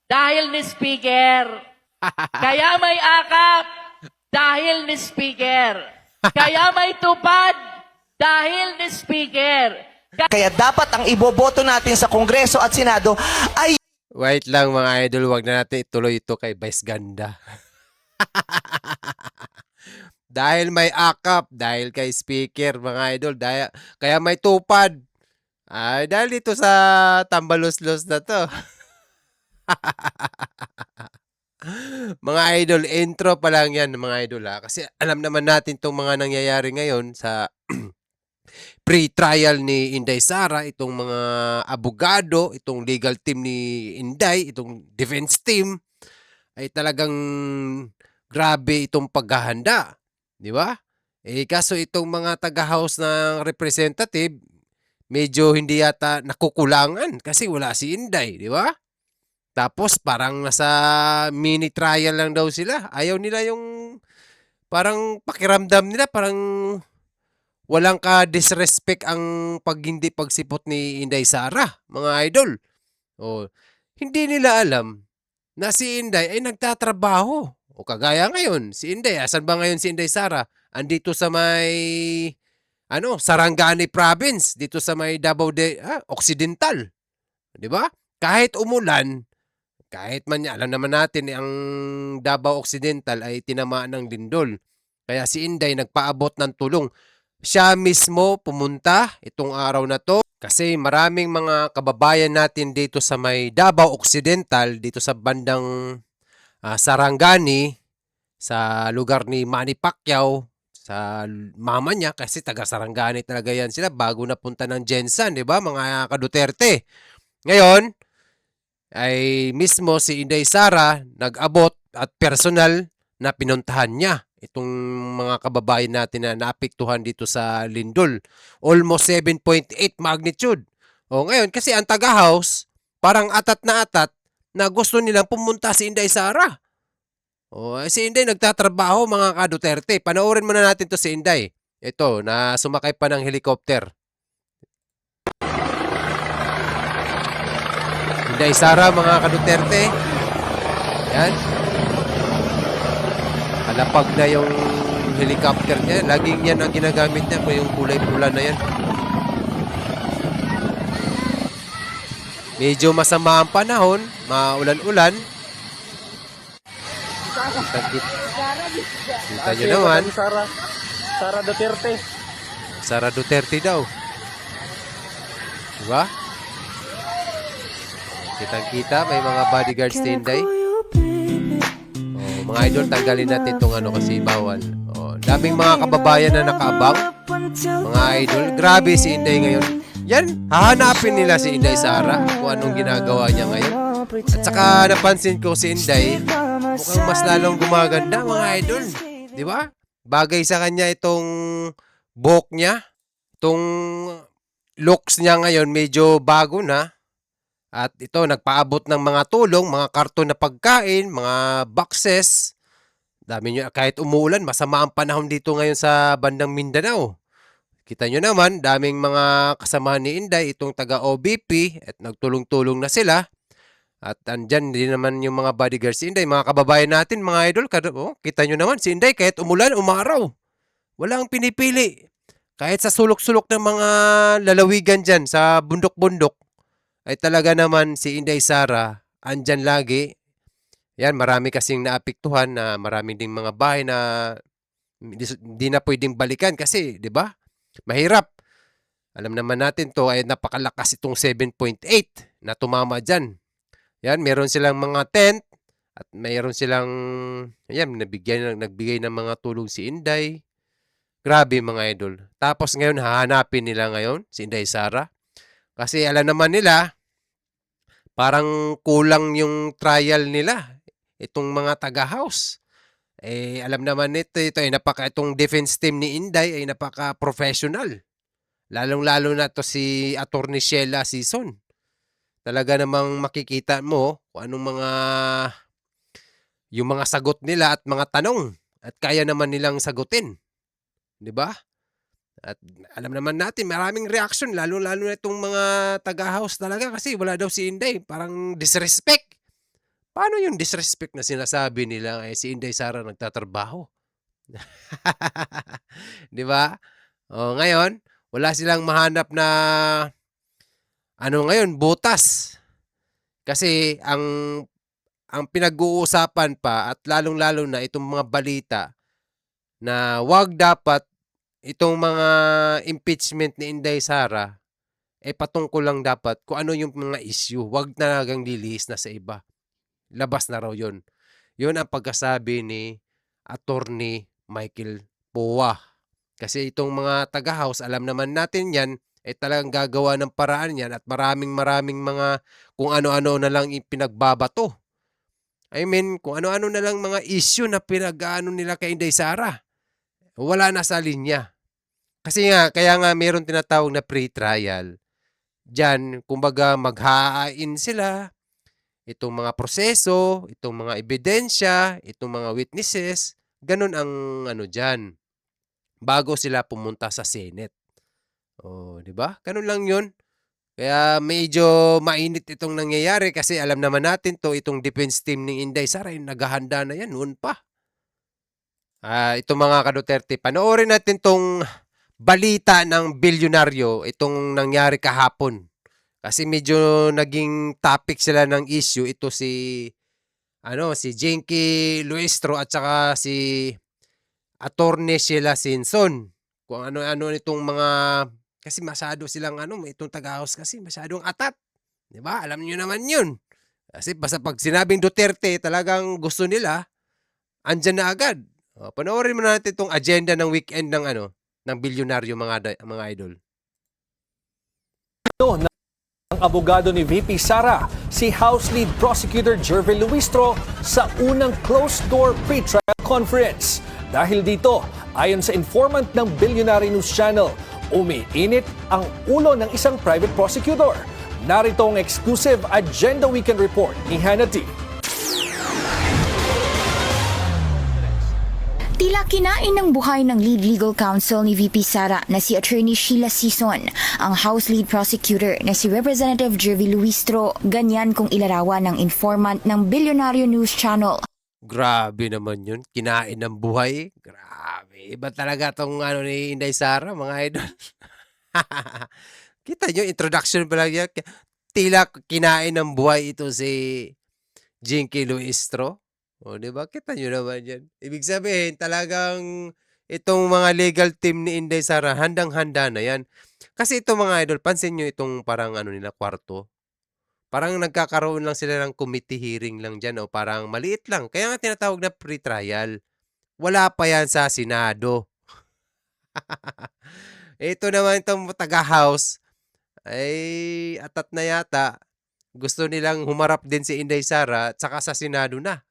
dahil ni Speaker. Kaya may akap dahil ni Speaker. Kaya may tupad dahil ni Speaker. Kaya dapat ang iboboto natin sa Kongreso at Senado ay Wait lang mga idol, wag na natin ituloy ito kay Vice Ganda. Dahil may akap, dahil kay speaker mga idol, kaya may tupad. Ay, dahil dito sa tambalos-los na to. Mga idol, intro pa lang yan mga idol ha. Kasi alam naman natin itong mga nangyayari ngayon sa pre-trial ni Inday Sara, itong mga abogado, itong legal team ni Inday, itong defense team, ay talagang grabe itong paghahanda. Di ba? Kaso itong mga taga-house ng representative, medyo hindi yata nakukulangan kasi wala si Inday, di ba? Tapos parang nasa mini trial lang daw sila. Ayaw nila yung parang pakiramdam nila, parang walang ka-disrespect ang hindi pagsipot ni Inday Sara, mga idol. O, hindi nila alam na si Inday ay nagtatrabaho. O kagaya ngayon, si Inday, asan ba ngayon si Inday Sara? Andito sa may Sarangani province, dito sa may Davao Occidental. 'Di ba? Kahit umulan, kahit man alam naman natin ang Davao Occidental ay tinamaan ng lindol. Kaya si Inday nagpaabot ng tulong. Siya mismo pumunta itong araw na to kasi maraming mga kababayan natin dito sa may Davao Occidental, dito sa bandang Sarangani, sa lugar ni Manny Pacquiao, sa mama niya kasi taga Sarangani talaga yan sila bago napunta ng Jensan, di ba mga ka-Duterte? Ngayon, ay mismo si Inday Sara nag-abot at personal na pinuntahan niya itong mga kababayan natin na naapektuhan dito sa lindol. Almost 7.8 magnitude. O ngayon, kasi ang taga-house, parang atat na gusto nilang pumunta si Inday Sara. O, si Inday nagtatrabaho mga ka-Duterte. Panoorin muna natin to si Inday. Ito, na sumakay pa ng helicopter. Inday Sara mga ka-Duterte. Yan. Kalapag na yung helicopter niya. Laging yan ang ginagamit niya kung yung kulay pula na yan. Medyo masama ang panahon. Maulan-ulan. Kita nyo naman. Sara Duterte. Sara Duterte daw. Diba? Kitang-kita, may mga bodyguards ni Inday. Mga idol, tanggalin natin itong kasi bawal. Daming mga kababayan na nakaabang. Mga idol, grabe si Inday ngayon. Yan, hahanapin nila si Inday Sara kung anong ginagawa niya ngayon. At saka napansin ko si Inday, mukhang mas lalong gumaganda mga idol. Di ba? Bagay sa kanya itong buhok niya. Itong looks niya ngayon medyo bago na. At ito, nagpaabot ng mga tulong, mga karton na pagkain, mga boxes. Dami nyo, kahit umuulan, masama ang panahon dito ngayon sa bandang Mindanao. Kita nyo naman, daming mga kasamahan ni Inday, itong taga-OBP, at nagtulong-tulong na sila. At andyan din naman yung mga bodyguards si Inday, mga kababayan natin, mga idol. Kita nyo naman, si Inday, kahit umulan, umaraw. Walang pinipili. Kahit sa sulok-sulok ng mga lalawigan dyan, sa bundok-bundok, ay talaga naman si Inday Sara, andyan lagi. Yan, marami kasing naapektuhan na marami ding mga bahay na hindi na pwedeng balikan kasi, di ba? Mahirap. Alam naman natin to ay napakalakas itong 7.8 na tumama dyan. Yan, meron silang mga tent at mayroon silang, yan, nagbigay ng mga tulong si Inday. Grabe mga idol. Tapos ngayon, hahanapin nila ngayon si Inday Sara. Kasi alam naman nila, parang kulang yung trial nila. Itong mga taga-house. Alam naman ito ay itong defense team ni Inday ay napaka-professional. Lalong-lalo na to si Attorney Sheila Sison. Talaga namang makikita mo kung anong yung mga sagot nila at mga tanong. At kaya naman nilang sagutin. 'Di ba? At alam naman natin, maraming reaction, lalo-lalo na itong mga taga-house talaga kasi wala daw si Inday. Parang disrespect. Paano yung disrespect na sinasabi nila si Inday Sara nagtatrabaho? 'Di ba? Oh, ngayon, wala silang mahanap na ngayon, butas. Kasi ang pinag-uusapan pa at lalong-lalo na itong mga balita na wag dapat itong mga impeachment ni Inday Sara patungkol lang dapat kung ano yung mga issue. Wag na nagang lilihis na sa iba. Labas na raw yun. Yun ang pagkasabi ni Attorney Michael Poa. Kasi itong mga taga-house, alam naman natin yan, talagang gagawa ng paraan yan at maraming mga kung ano-ano na lang pinagbabato. I mean, kung ano-ano na lang mga issue na pinag-ano nila kay Inday Sara. Wala na sa linya. Kasi nga, kaya nga meron tinatawag na pre-trial. Diyan, kumbaga maghahain sila, itong mga proseso, itong mga ebidensya, itong mga witnesses, ganun ang diyan. Bago sila pumunta sa Senate. Oh, 'di ba? Ganun lang 'yun. Kaya medyo mainit itong nangyayari kasi alam naman natin itong defense team ni Inday Sara naghahanda na 'yan noon pa. Itong mga ka-Duterte, panoorin natin tong balita ng bilyonaryo, itong nangyari kahapon. Kasi medyo naging topic sila ng issue ito si Jinky Luistro at saka si Attorney Sheila Sinson. Kung ano-ano nitong mga kasi masyado silang itong taga-house kasi masyadong atat. 'Di ba? Alam niyo naman 'yun. Kasi basta pag sinabing Duterte, talagang gusto nila andyan na agad. Panoorin mo natin itong agenda ng weekend ng bilyonaryo mga idol. Ang abogado ni VP Sara, si House Lead Prosecutor Jervil Luistro sa unang closed-door pre-trial conference. Dahil dito, ayon sa informant ng Billionaire News Channel, umiinit ang ulo ng isang private prosecutor. Narito ang exclusive Agenda Weekend Report ni Hannity. Tila kinain ng buhay ng lead legal counsel ni VP Sara na si Attorney Sheila Sison, ang House Lead Prosecutor na si Representative Jervil Luistro, ganyan kung ilarawan ng informant ng Billionaire News Channel. Grabe naman yun. Kinain ng buhay. Grabe. Iba talaga itong ni Inday Sara, mga idol. Kita nyo, introduction pa lang yan. Tila kinain ng buhay ito si Jinky Luistro. O, di ba? Kita nyo naman yan. Ibig sabihin, talagang itong mga legal team ni Inday Sara, handang-handa na yan. Kasi itong mga idol, pansin nyo itong parang nila, kwarto. Parang nagkakaroon lang sila ng committee hearing lang dyan o parang maliit lang. Kaya nga tinatawag na pre-trial. Wala pa yan sa Senado. Ito naman itong taga-house ay atat na yata. Gusto nilang humarap din si Inday Sara at saka sa Senado na.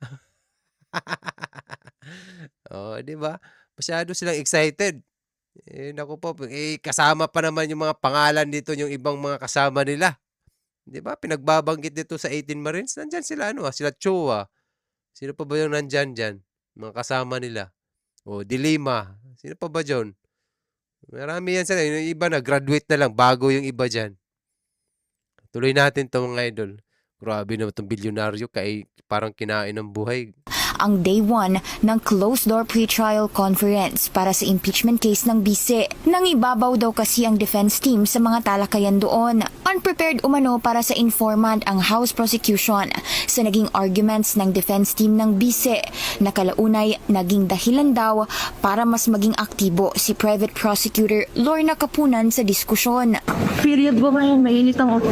Di ba? Masyado silang excited. Naku po, kasama pa naman yung mga pangalan dito, yung ibang mga kasama nila. 'Di ba? Pinagbabanggit dito sa 18 Marines, nandiyan sila sila Chua. Sino pa ba yung nandiyan diyan? Mga kasama nila. Dilima. Sino pa ba diyon? Marami yan sila. Yung iba na graduate na lang bago yung iba diyan. Tuloy natin 'to mga idol. Grabe naman 'tong bilyonaryo parang kinain ng buhay. Ang day 1 ng closed-door pre-trial conference para sa impeachment case ng bise. Nangibabaw daw kasi ang defense team sa mga talakayan doon. Unprepared umano para sa informant ang House prosecution sa naging arguments ng defense team ng bise. Nakalaunay, naging dahilan daw para mas maging aktibo si Private Prosecutor Lorna Kapunan sa diskusyon. Period ba ngayon? Mainit ang ulo.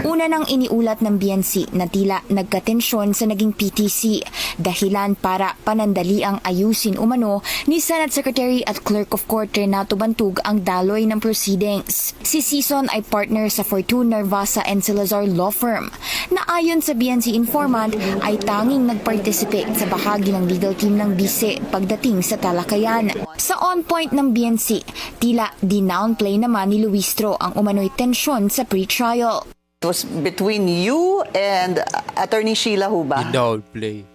Una nang iniulat ng BNC na tila nagkatensyon sa naging PTC dahilan para panandali ang ayusin umano ni Senate Secretary at Clerk of Court Renato Bantug ang daloy ng proceedings. Si Sison ay partner sa Fortune, Narvasa and Salazar Law Firm na ayon sa BNC informant ay tanging nag-participate sa bahagi ng legal team ng bise pagdating sa talakayan. Sa on-point ng BNC, tila dinownplay naman ni Luistro ang umano'y tensyon sa pre-trial. It was between you and Attorney Sheila Huba. Downplay.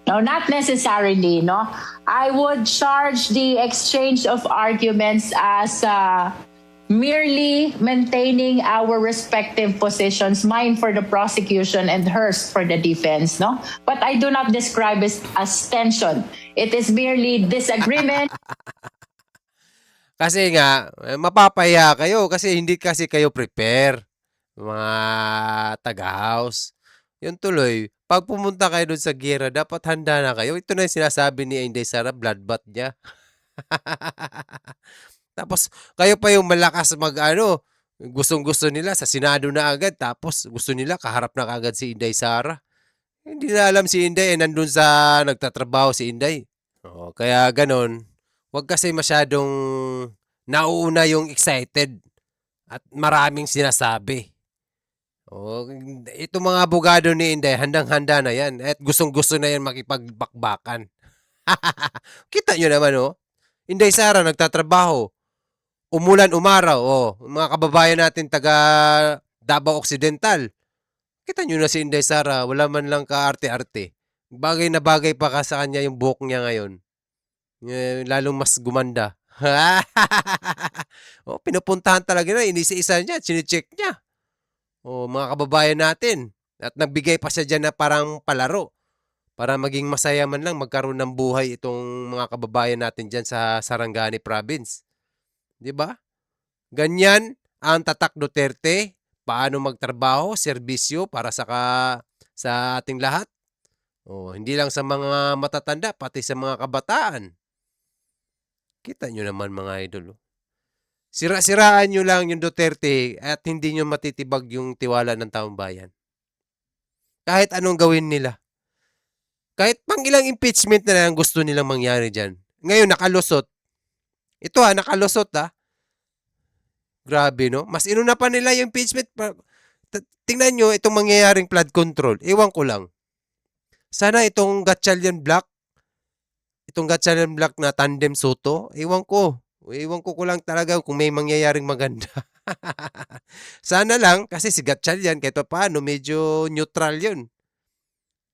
No, not necessarily, no. I would charge the exchange of arguments as merely maintaining our respective positions, mine for the prosecution and hers for the defense, no? But I do not describe it as tension. It is merely disagreement. Kasi nga, mapapaya kayo kasi hindi kasi kayo prepare, mga taga-house. Yun tuloy, pag pumunta kayo doon sa giyera, dapat handa na kayo. Ito na yung sinasabi ni Inday Sara, bloodbath niya. Tapos, kayo pa yung malakas mag-ano, gustong-gusto nila sa Senado na agad, tapos gusto nila kaharap na agad si Inday Sara. Hindi na alam si Inday, nandun sa nagtatrabaho si Inday. Oo, kaya ganon, wag kasi masyadong nauuna yung excited at maraming sinasabi. Oh, itong mga abogado ni Inday, handang-handa na yan at gustong-gusto na yan makipagbakbakan. Kita nyo naman, oh. Inday Sara nagtatrabaho. Umulan, umaraw, oh. Mga kababayan natin taga Davao Occidental. Kita nyo na si Inday Sara, wala man lang ka-arte-arte. Bagay na bagay pa ka sa kanya yung buhok niya ngayon. Lalong mas gumanda. Oh, pinupuntahan talaga na, inisa-isa niya, chine-check niya. Oh, mga kababayan natin. At nagbigay pa siya dyan na parang palaro. Para maging masaya man lang magkaroon ng buhay itong mga kababayan natin dyan sa Sarangani Province. 'Di ba? Ganyan ang tatak Duterte, paano magtrabaho, serbisyo para sa ating lahat. Oh, hindi lang sa mga matatanda, pati sa mga kabataan. Kita nyo naman mga idol. Sira-siraan nyo lang yung Duterte at hindi nyo matitibag yung tiwala ng taong bayan. Kahit anong gawin nila. Kahit pang ilang impeachment na lang gusto nilang mangyari dyan. Ngayon, nakalusot. Ito nakalusot Grabe, no? Mas inuna pa nila yung impeachment. Tingnan nyo itong mangyayaring flood control. Ewan ko lang. Sana itong Gatchalian Black na tandem Soto, ewan ko. Ewan ko lang talaga kung may mangyayaring maganda. Sana lang, kasi si Gatchalian, kahit pa paano, medyo neutral yun.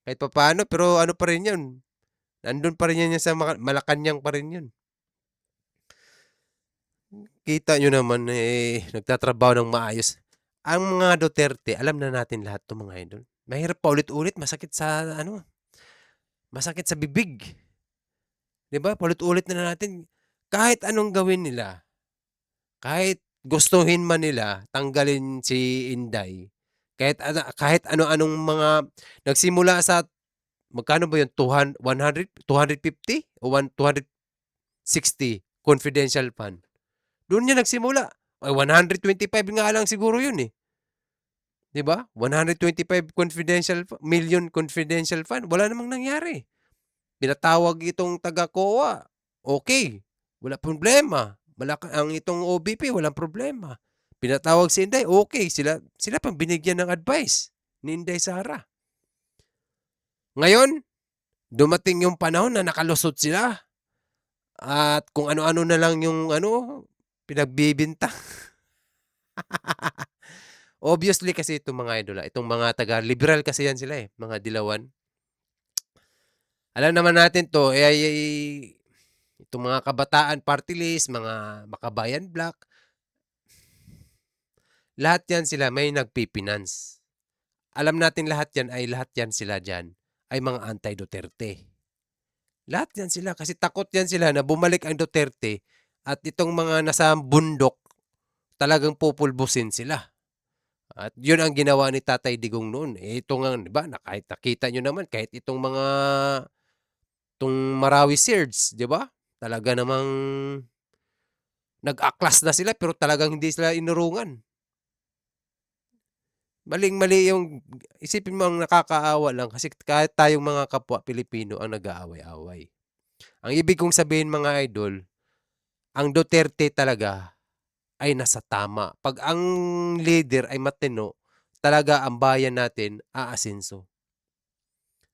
Kahit pa paano, pero ano pa rin yun. Nandun pa rin yan sa Malacanang pa rin yun. Kita nyo naman, nagtatrabaho ng maayos. Ang mga Duterte, alam na natin lahat to mga idol. Mahirap pa ulit-ulit, masakit sa bibig. 'Di ba? Paulit-ulit na natin. Kahit anong gawin nila, kahit gustuhin man nila tanggalin si Inday, kahit ano-anong mga nagsimula sa magkano ba 'yun? 250 o 260 confidential fund. Doon niya nagsimula. Ay 125 nga lang siguro 'yun 'Di ba? 125 million confidential fund. Wala namang nangyari. Pinatawag itong taga-COA. Okay. Wala problema. Ang itong OBP, walang problema. Pinatawag si Inday. Okay. Sila pang binigyan ng advice ni Inday Sara. Ngayon, dumating yung panahon na nakalusot sila. At kung ano-ano na lang yung pinagbibintang. Obviously kasi itong mga idol, itong mga taga-liberal kasi yan sila mga dilawan. Alam naman natin to, itong mga kabataan party list, mga makabayan black, lahat yan sila may nagpipinance. Alam natin lahat yan sila dyan, ay mga anti-Duterte. Lahat yan sila, kasi takot yan sila na bumalik ang Duterte at itong mga nasa bundok, talagang pupulbusin sila. At yun ang ginawa ni Tatay Digong noon. Ito nga, di ba, kahit nakita nyo naman, kahit itong Marawi Seards, di ba? Talaga namang nag-aklas na sila pero talagang hindi sila inurungan. Maling-mali yung, isipin mo ang nakakaawa lang kasi kahit tayong mga kapwa Pilipino ang nag-aaway-away. Ang ibig kong sabihin mga idol, ang Duterte talaga ay nasa tama. Pag ang leader ay matino, talaga ang bayan natin aasenso.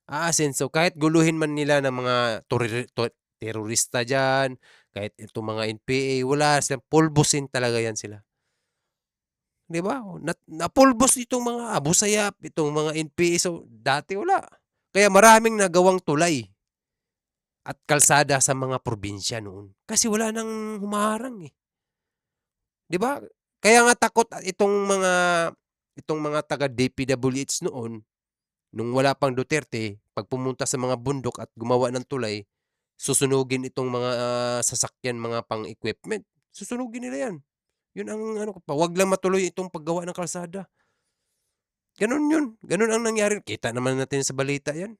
Aasenso. Kahit guluhin man nila ng mga terorista dyan, kahit itong mga NPA, wala silang pulbusin talaga yan sila. Di ba? Napulbos itong mga Abu Sayyaf, itong mga NPA. So, dati wala. Kaya maraming nagawang tulay at kalsada sa mga probinsya noon. Kasi wala nang humaharang 'Di ba? Kaya nga takot itong mga taga DPWH noon, nung wala pang Duterte, 'pag pumunta sa mga bundok at gumawa ng tulay, susunugin itong mga sasakyan, mga pang-equipment. Susunugin nila 'yan. 'Yun ang ano ko pa, 'wag lang matuloy itong paggawa ng kalsada. Gano'n 'yun, gano'n ang nangyari. Kita naman natin sa balita 'yan.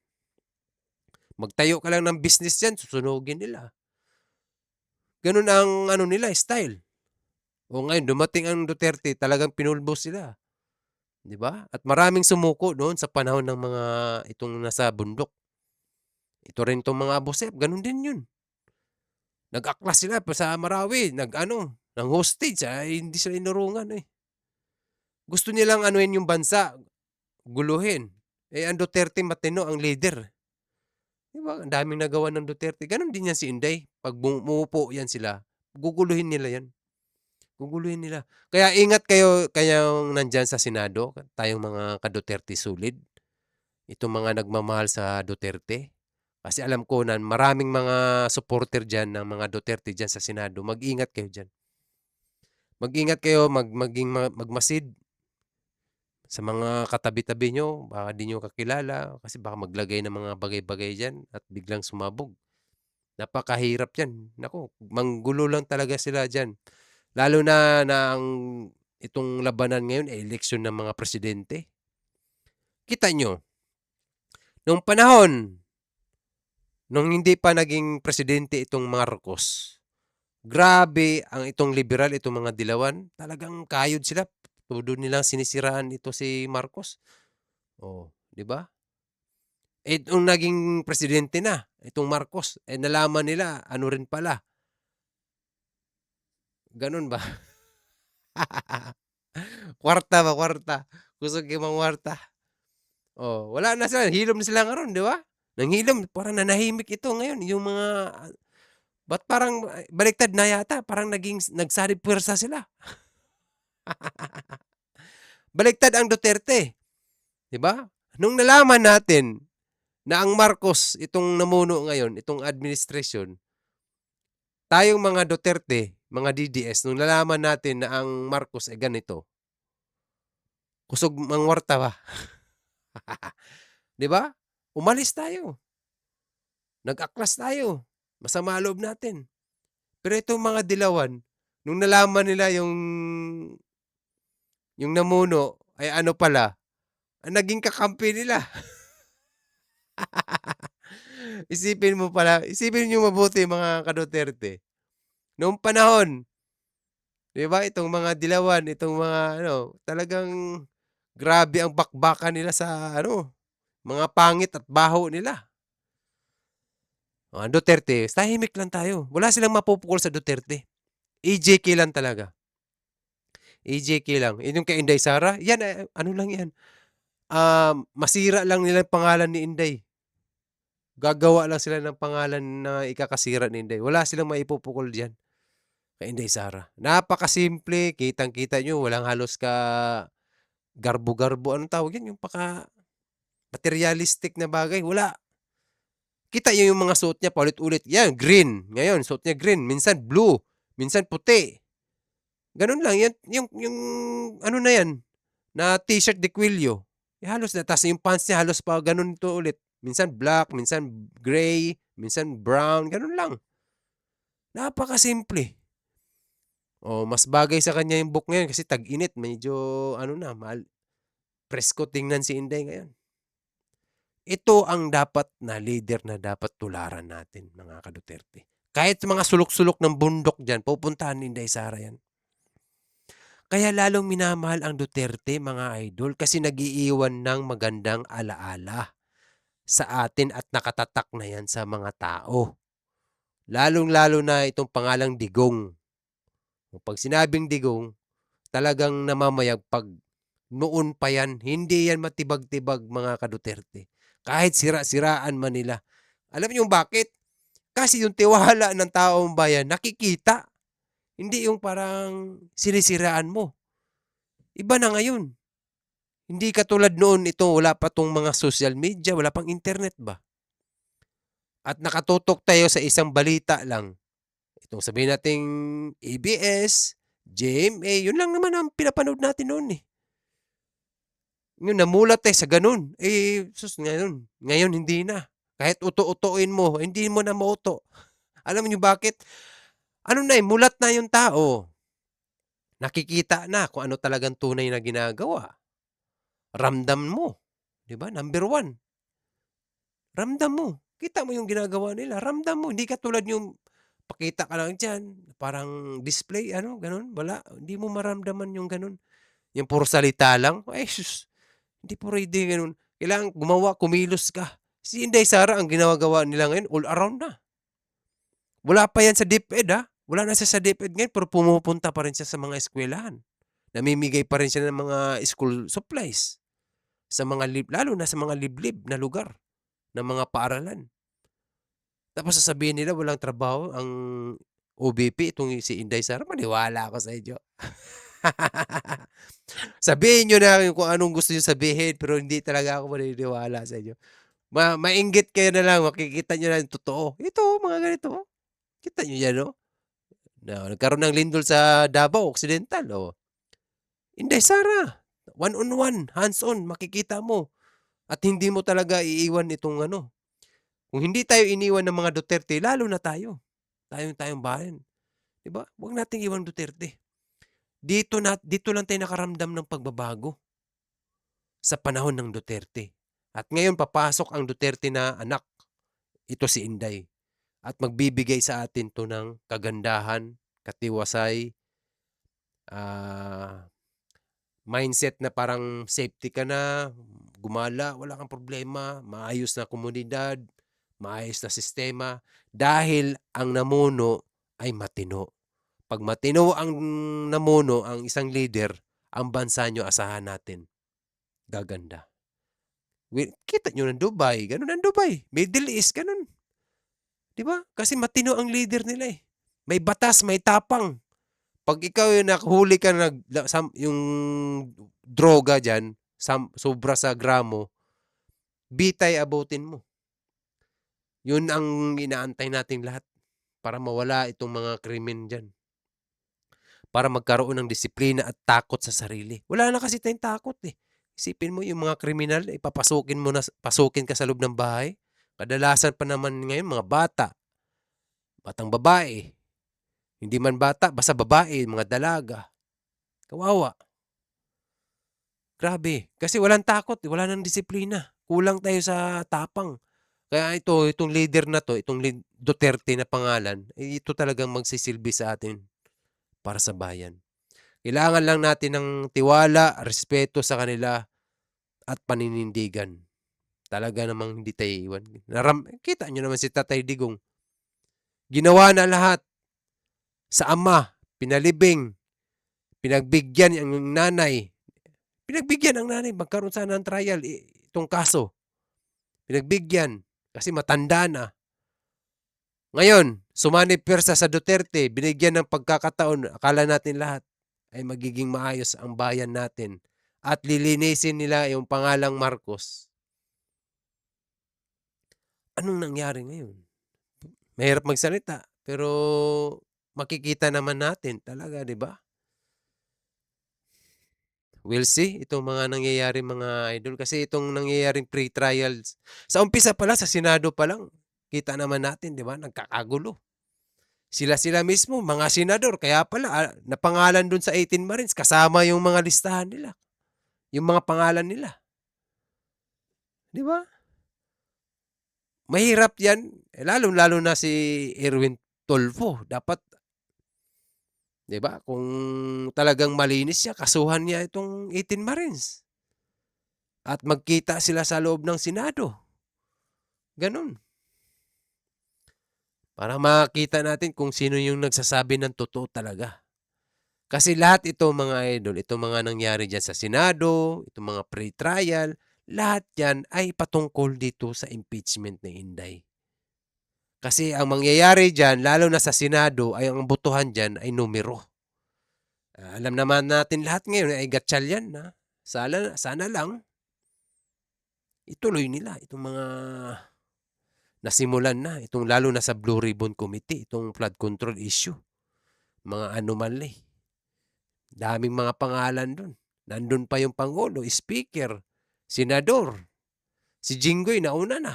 Magtayo ka lang ng business diyan, susunugin nila. Gano'n ang ano nila, style. O ngayon dumating ang Duterte, talagang pinulbos sila, 'di ba? At maraming sumuko noon sa panahon ng mga itong nasa bundok. Ito rin 'tong mga Abu Sayyaf, gano'n din 'yun. Nag-aklas sila pa sa Marawi, nag-ano, ng hostage, hindi sila inurungan, eh. Gusto nilang anuhin yung bansa, guluhin. Eh, ang Duterte matino, ang leader. 'Di ba, ang daming nagawa ng Duterte. Gano'n din 'yan si Inday, 'pag umuupo 'yan sila, guguluhin nila 'yan. Guguluhin nila. Kaya ingat kayo kayong nandiyan sa Senado, tayong mga ka-Duterte sulid, itong mga nagmamahal sa Duterte. Kasi alam ko na maraming mga supporter diyan ng mga Duterte diyan sa Senado. Mag-ingat kayo diyan. Mag-ingat kayo, magmasid sa mga katabi-tabi nyo, baka di nyo kakilala, kasi baka maglagay ng mga bagay-bagay diyan at biglang sumabog. Napakahirap 'yan. Naku, manggulo lang talaga sila diyan. Lalo na itong labanan ngayon ay eleksyon ng mga presidente. Kita nyo, nung panahon, nung hindi pa naging presidente itong Marcos, grabe ang itong liberal, itong mga dilawan, talagang kayod sila. Todo nilang sinisiraan ito si Marcos. Oh, 'di ba? Eh, nung naging presidente na, itong Marcos, eh nalaman nila, ano rin pala. Ganun ba? Kwarta ba, kwarta. Kusog yung mga kwarta. Oh, wala na sila, hilom na sila ngayon, 'di ba? Nanghilom, parang nanahimik ito ngayon, yung mga ba't parang baliktad na yata, parang nagsaring puwersa sila. Baliktad ang Duterte, 'di ba? Nung nalaman natin na ang Marcos itong namuno ngayon, itong administrasyon, tayong mga Duterte, mga DDS, nung nalaman natin na ang Marcos ay ganito, kusog mangwarta ba? 'Di ba? Umalis tayo. Nag-aklas tayo. Masama loob natin. Pero itong mga dilawan, nung nalaman nila yung namuno ay ano pala, ang naging kakampi nila. Isipin niyo mabuti mga ka-Duterte. Noong panahon, 'di ba, itong mga dilawan, itong mga ano, talagang grabe ang bakbakan nila sa ano, mga pangit at baho nila. Ang Duterte, tahimik lang tayo. Wala silang mapupukol sa Duterte. EJK lang talaga. EJK lang. Yung kay Inday Sara, yan, ano lang yan. Masira lang nila yung pangalan ni Inday. Gagawa lang sila ng pangalan na ikakasira ni Inday. Wala silang maipupukol diyan kay Inday Sara. Napakasimple, kitang-kita nyo, walang halos ka garbo-garbo. Anong tawag yan? Yung materialistic na bagay. Wala. Kita nyo yung mga suot niya paulit-ulit. Yan, green. Ngayon, suot niya green. Minsan blue. Minsan puti. Ganun lang. Yan, yung ano na yan, na t-shirt de Quillo. Halos na. Tapos yung pants niya, halos pa ganun to ulit. Minsan black, minsan gray, minsan brown. Ganun lang. Napakasimple. Oh, mas bagay sa kanya yung book ngayon kasi tag-init. Medyo, ano na, presko tingnan si Inday ngayon. Ito ang dapat na leader na dapat tularan natin, mga ka-Duterte. Kahit mga sulok-sulok ng bundok dyan, pupuntahan ni Inday Sara yan. Kaya lalong minamahal ang Duterte, mga idol, kasi nagiiwan ng magandang alaala sa atin at nakatatak na yan sa mga tao. Lalong-lalo na itong pangalang Digong. Pag sinabing Digong, talagang namamayag pag noon pa yan, hindi yan matibag-tibag, mga ka-Duterte. Kahit sira-siraan man nila. Alam niyo bakit? Kasi yung tiwala ng taong bayan, nakikita. Hindi yung parang sinisiraan mo. Iba na ngayon. Hindi katulad noon ito, wala pa tong mga social media, wala pang internet ba? At nakatutok tayo sa isang balita lang. Itong sabihin nating ABS, GMA, yun lang naman ang pinapanood natin noon eh. Yun, namulat tayo sa ganun. Sus, ngayon hindi na. Kahit uto-utuin mo, hindi mo na mauto. Alam niyo bakit? Ano na mulat na yung tao. Nakikita na kung ano talagang tunay na ginagawa. Ramdam mo. 'Di ba? Number 1. Ramdam mo. Kita mo yung ginagawa nila. Ramdam mo. Hindi katulad yung pakita ka lang diyan, parang display ganun. Wala, hindi mo maramdaman yung ganun. Yung puro salita lang. Ay sus. Hindi po pwede ganun. Kailangan gumawa, kumilos ka. Si Inday Sara ang ginagawa nila ngayon all around na. Wala pa yan sa DepEd Wala na siya sa DepEd ngayon pero pumupunta pa rin siya sa mga eskwelahan. Namimigay pa rin siya ng mga school supplies. Sa mga lalo na sa mga liblib na lugar ng mga paaralan. Tapos sasabihin nila walang trabaho ang OBP, itong si Inday Sara. Maniwala ako sa inyo. Sabihin nyo na kung anong gusto nyo sabihin pero hindi talaga ako maniniwala sa inyo. Mainggit kayo na lang, makikita nyo na yung totoo. Ito, mga ganito. Kita nyo yan, no? Nagkaroon ng lindol sa Davao Occidental, Inday Sara, one-on-one, hands-on, makikita mo. At hindi mo talaga iiwan itong Kung hindi tayo iniwan ng mga Duterte, lalo na tayo. Tayong bayan. Diba? Huwag nating iwan Duterte. Dito lang tayo nakaramdam ng pagbabago sa panahon ng Duterte. At ngayon papasok ang Duterte na anak. Ito si Inday. At magbibigay sa atin to ng kagandahan, katiwasay, mindset na parang safety ka na, gumala, wala kang problema, maayos na komunidad, maayos na sistema, dahil ang namuno ay matino. Pag matino ang namuno, ang isang leader, ang bansa nyo asahan natin. Gaganda. Kita nyo ng Dubai, ganun ang Dubai. Middle East, ganun. Diba? Kasi matino ang leader nila eh. May batas, may tapang. Pag ikaw yung nakahuli ka yung droga dyan, sobra sa gramo, bitay abutin mo. Yun ang inaantay natin lahat para mawala itong mga krimen dyan. Para magkaroon ng disiplina at takot sa sarili. Wala na kasi tayong takot eh. Isipin mo yung mga kriminal, pasukin ka sa loob ng bahay. Kadalasan pa naman ngayon mga batang babae. Hindi man bata, basta babae, mga dalaga. Kawawa. Grabe. Kasi walang takot, wala nang disiplina. Kulang tayo sa tapang. Kaya itong leader na to, itong Duterte na pangalan, ito talagang magsisilbi sa atin para sa bayan. Kailangan lang natin ng tiwala, respeto sa kanila at paninindigan. Talaga namang hindi tayo iwan. Kita nyo naman si Tatay Digong. Ginawa na lahat. Sa ama, pinalibing, pinagbigyan ang nanay. Pinagbigyan ang nanay, magkaroon sana ng trial itong kaso. Pinagbigyan kasi matanda na. Ngayon, sumanib pwersa sa Duterte, binigyan ng pagkakataon, akala natin lahat ay magiging maayos ang bayan natin at lilinisin nila yung pangalang Marcos. Anong nangyari ngayon? Mahirap magsalita, pero makikita naman natin talaga, di ba? We'll see itong mga nangyayari mga idol kasi itong nangyayaring pre-trials. Sa umpisa pala, sa Senado pa lang, kita naman natin, di ba? Nagkakagulo. Sila mismo, mga senador, kaya pala, napangalan dun sa 18 Marines, kasama yung mga listahan nila. Yung mga pangalan nila. Di ba? Mahirap yan. Lalo na si Erwin Tulfo. Dapat, di ba? Kung talagang malinis siya, kasuhan niya itong 18 Marines. At magkita sila sa loob ng Senado. Ganun. Para makita natin kung sino yung nagsasabi ng totoo talaga. Kasi lahat ito mga idol, itong mga nangyari dyan sa Senado, itong mga pre-trial, lahat yan ay patungkol dito sa impeachment ni Inday. Kasi ang mangyayari dyan, lalo na sa Senado, ay ang botohan dyan ay numero. Alam naman natin lahat ngayon ay gatsyal yan. Sana lang ituloy nila itong mga nasimulan na. Itong lalo na sa Blue Ribbon Committee, itong flood control issue. Mga anomaly. Daming mga pangalan dun. Nandun pa yung Pangulo, Speaker, Senador. Si Jinggoy nauna na.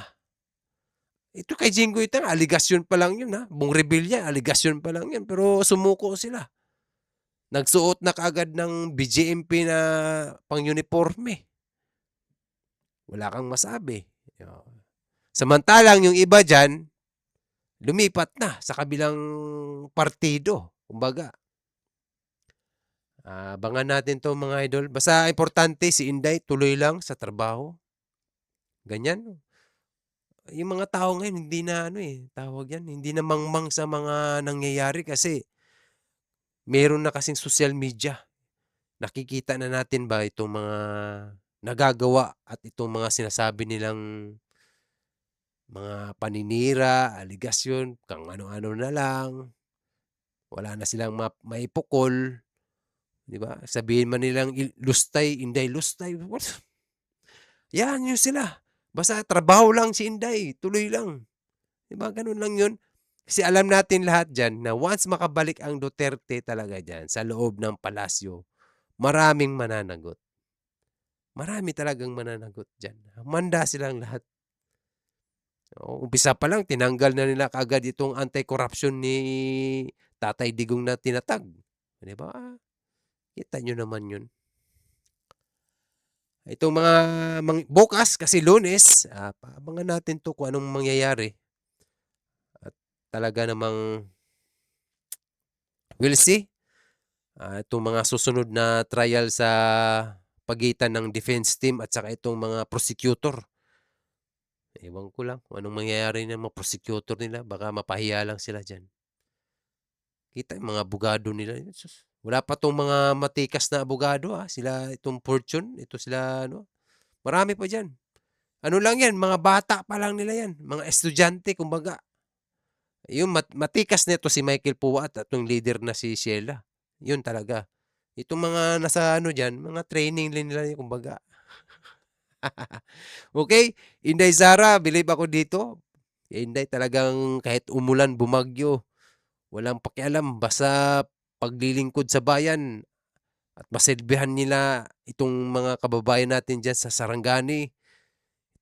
Ito kay Jinggoy aligasyon pa lang yun ha. Bung Revilla, aligasyon pa lang yun. Pero sumuko sila. Nagsuot na kaagad ng BJMP na pang-uniforme. Wala kang masabi. Samantalang yung iba dyan, lumipat na sa kabilang partido. Kumbaga, abangan natin to mga idol. Basta importante si Inday, tuloy lang sa trabaho. Ganyan. Yung mga tao ngayon, hindi na tawag yan, hindi na mangmang sa mga nangyayari kasi meron na kasing social media. Nakikita na natin ba itong mga nagagawa at itong mga sinasabi nilang mga paninira, aligasyon, kang ano-ano na lang. Wala na silang maipukol. Di ba? Sabihin man nilang lustay, Inday, lustay. What? Yan, yun sila. Basta trabaho lang si Inday, tuloy lang. Di ba? Ganun lang yun. Kasi alam natin lahat dyan na once makabalik ang Duterte talaga dyan sa loob ng palasyo, maraming mananagot. Marami talagang mananagot dyan. Manda silang lahat. Umpisa pa lang, tinanggal na nila kaagad itong anti-corruption ni Tatay Digong na tinatag. Di ba? Kita nyo naman yun. Itong mga bukas kasi Lunes, paabangan natin to kung anong mangyayari. At talaga namang we'll see. Itong mga susunod na trial sa pagitan ng defense team at saka itong mga prosecutor. Ewan ko lang kung anong mangyayari ng mga prosecutor nila. Baka mapahiya lang sila dyan. Kita yung mga abogado nila. Wala pa tong mga matikas na abogado. Sila itong Fortune. Ito sila marami pa dyan. Ano lang yan? Mga bata pa lang nila yan. Mga estudyante kumbaga. Yung matikas nito si Michael Puat at yung leader na si Sheila. Yun talaga. Itong mga nasa dyan, mga training din nila kumbaga. Okay? Inday Sara, believe ako dito. Inday talagang kahit umulan, bumagyo, walang pakialam. Basta paglilingkod sa bayan at masilbihan nila itong mga kababayan natin dyan sa Sarangani,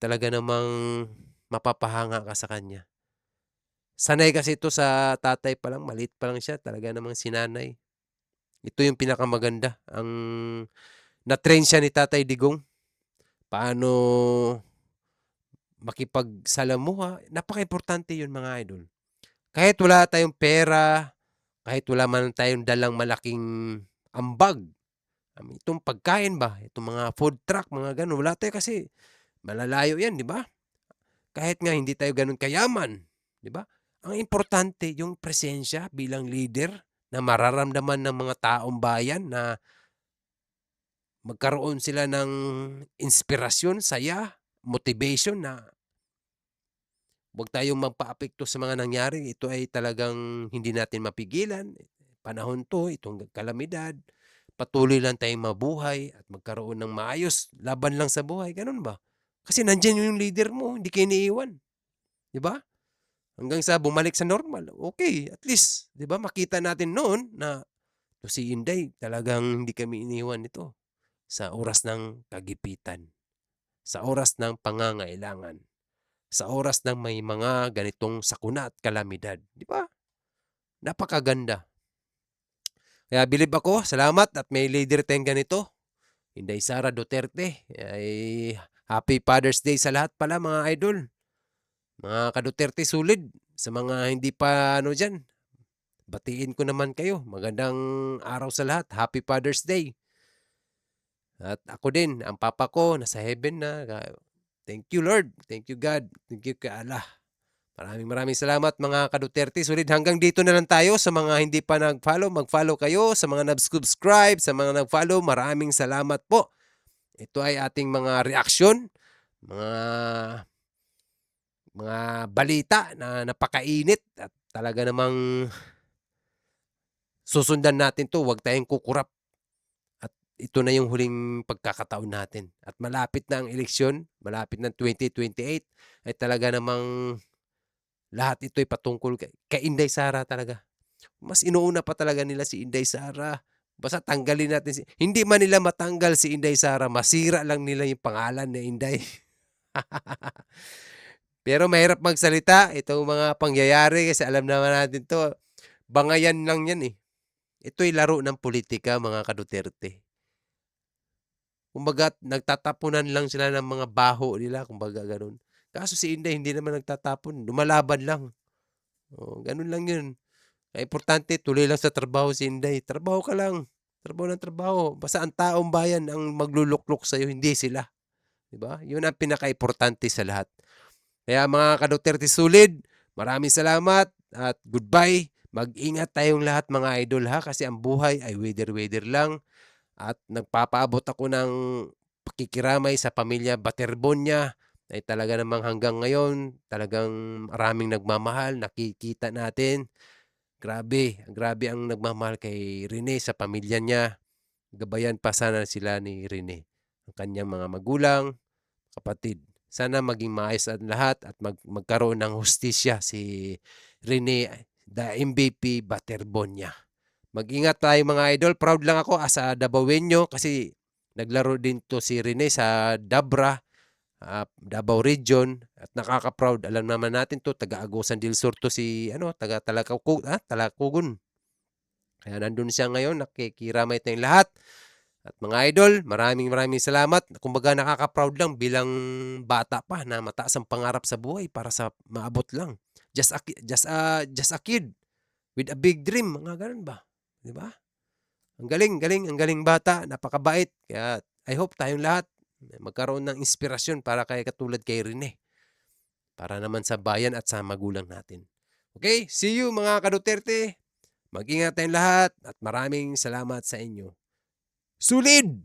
talaga namang mapapahanga ka sa kanya. Sanay kasi ito sa tatay pa lang, maliit pa lang siya, talaga namang sinanay. Ito yung pinakamaganda. Ang na-train siya ni Tatay Digong. Paano makipagsalamuha. Napaka-importante yun mga idol. Kahit wala tayong pera, kahit wala man tayong dalang malaking ambag, itong pagkain ba, itong mga food truck, mga ganun, wala tayo kasi malalayo yan, di ba? Kahit nga hindi tayo ganun kayaman, di ba? Ang importante yung presensya bilang leader na mararamdaman ng mga taong bayan na magkaroon sila ng inspirasyon, saya, motivation na huwag tayong magpaapekto sa mga nangyari. Ito ay talagang hindi natin mapigilan. Panahon to, itong kalamidad. Patuloy lang tayong mabuhay at magkaroon ng maayos. Laban lang sa buhay. Ganun ba? Kasi nandyan yung leader mo. Hindi kayo iniiwan. Di ba? Hanggang sa bumalik sa normal. Okay, at least, di ba? Makita natin noon na si Inday, talagang hindi kami iniwan nito sa oras ng kagipitan. Sa oras ng pangangailangan. Sa oras ng may mga ganitong sakuna at kalamidad. Di ba? Napakaganda. Kaya bilib ako, salamat at may leader tayong ganito. Inday Sara Duterte. Ay, happy Father's Day sa lahat pala mga idol. Mga ka-Duterte sulid. Sa mga hindi pa dyan, batiin ko naman kayo. Magandang araw sa lahat. Happy Father's Day. At ako din, ang papa ko nasa heaven na. Thank you Lord. Thank you God. Thank you kay Allah. Maraming salamat mga ka-Duterte. Sulit hanggang dito na lang tayo. Sa mga hindi pa nag-follow, mag-follow kayo. Sa mga nag-subscribe, sa mga nag-follow, maraming salamat po. Ito ay ating mga reaksyon, mga balita na napakainit at talaga namang susundan natin to. Huwag tayong kukurap. At ito na yung huling pagkakataon natin. At malapit na ang eleksyon, malapit ng 2028, ay talaga namang lahat ito'y patungkol kay Inday Sara talaga. Mas inuuna pa talaga nila si Inday Sara. Basta tanggalin natin hindi man nila matanggal si Inday Sara, masira lang nila yung pangalan ni Inday. Pero mahirap magsalita itong mga pangyayari kasi alam naman natin to, bangayan lang yan eh. Ito'y laro ng politika mga ka-Duterte. Kumbaga, nagtatapunan lang sila ng mga baho nila, kumbaga ganun. Kaso si Inday hindi naman nagtatapon, lumalaban lang. Ganun lang yun. Kaya importante, tuloy lang sa trabaho si Inday. Trabaho ka lang. Trabaho ng trabaho. Basta ang taong bayan ang magluluklok sa'yo, hindi sila. Diba? Yun ang pinaka-importante sa lahat. Kaya mga ka-Duterte Sulid, maraming salamat at goodbye. Mag-ingat tayong lahat mga idol ha, kasi ang buhay ay weather-weather lang. At nagpapaabot ako ng pakikiramay sa pamilya Baterbonia ay talaga namang hanggang ngayon, talagang maraming nagmamahal, nakikita natin. Grabe, grabe ang nagmamahal kay Rene sa pamilya niya. Gabayan pa sana sila ni Rene, ang kanyang mga magulang, kapatid. Sana maging maayos ang lahat at magkaroon ng hustisya si Rene, the MVP Baterbonia. Mag-ingat tayo mga idol. Proud lang ako as a Dabawenyo kasi naglaro din to si Rene sa Dabra, Davao Region at nakaka-proud. Alam naman natin to, taga Agusan del Sur to si taga Talakugon. Kaya nandun siya ngayon, nakikiramay tayong lahat. At mga idol, maraming salamat. Kumbaga nakaka-proud lang bilang bata pa na mataas ang pangarap sa buhay para sa maabot lang. Just a kid with a big dream, mga ganun ba? 'Di ba? Ang galing bata, napakabait. Kaya I hope tayong lahat magkaroon ng inspirasyon para katulad kay Rene. Para naman sa bayan at sa magulang natin. Okay, see you mga ka-Duterte. Mag-ingat tayong lahat at maraming salamat sa inyo. Sulid!